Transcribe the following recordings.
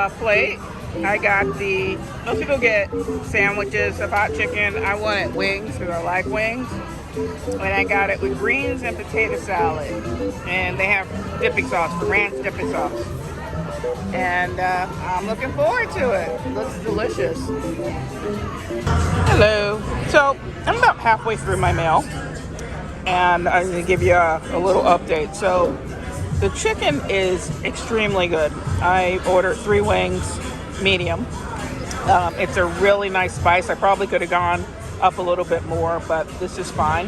plate, I got most people get sandwiches of hot chicken. I wanted wings because I like wings. And I got it with greens and potato salad. And they have dipping sauce, ranch dipping sauce. And I'm looking forward to it. It looks delicious. Hello. So I'm about halfway through my meal. And I'm going to give you a little update. So the chicken is extremely good. I ordered 3 wings, medium. It's a really nice spice. I probably could have gone up a little bit more, but this is fine.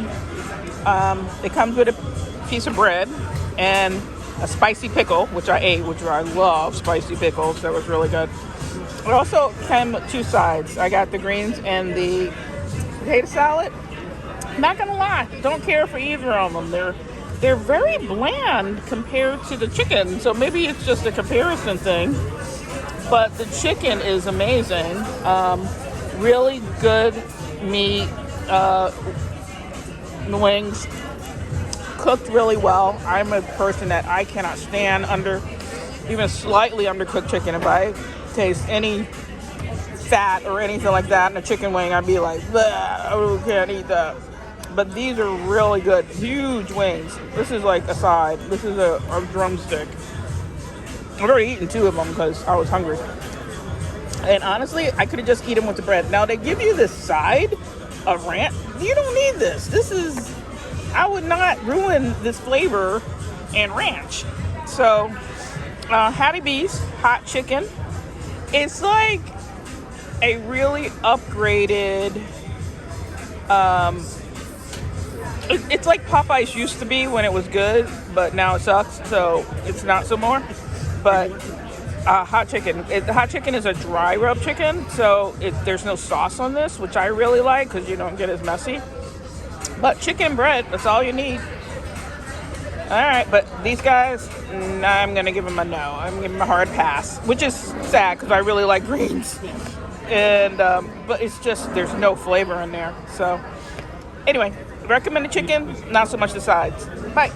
It comes with a piece of bread and a spicy pickle, which I ate, which I love spicy pickles. That was really good. It also came with 2 sides. I got the greens and the potato salad. Not gonna lie, don't care for either of them. They're very bland compared to the chicken, so maybe it's just a comparison thing. But the chicken is amazing. Really good meat. The wings cooked really well. I'm a person that I cannot stand even slightly undercooked chicken. If I taste any fat or anything like that in a chicken wing, I'd be like, I can't eat that. But these are really good. Huge wings. This is like a side. This is a drumstick. I've already eaten 2 of them because I was hungry. And honestly, I could have just eaten them with the bread. Now, they give you this side of ranch. You don't need this. I would not ruin this flavor and ranch. So, Hattie B's Hot Chicken. It's like a really upgraded... It's like Popeyes used to be when it was good, but now it sucks, so it's not so more. But hot chicken. Hot chicken is a dry rub chicken, so there's no sauce on this, which I really like because you don't get as messy. But chicken and bread, that's all you need. All right, but these guys, I'm going to give them a no. I'm going to give them a hard pass, which is sad because I really like greens. And but it's just, there's no flavor in there. So anyway, recommend the chicken, not so much the sides. Bye.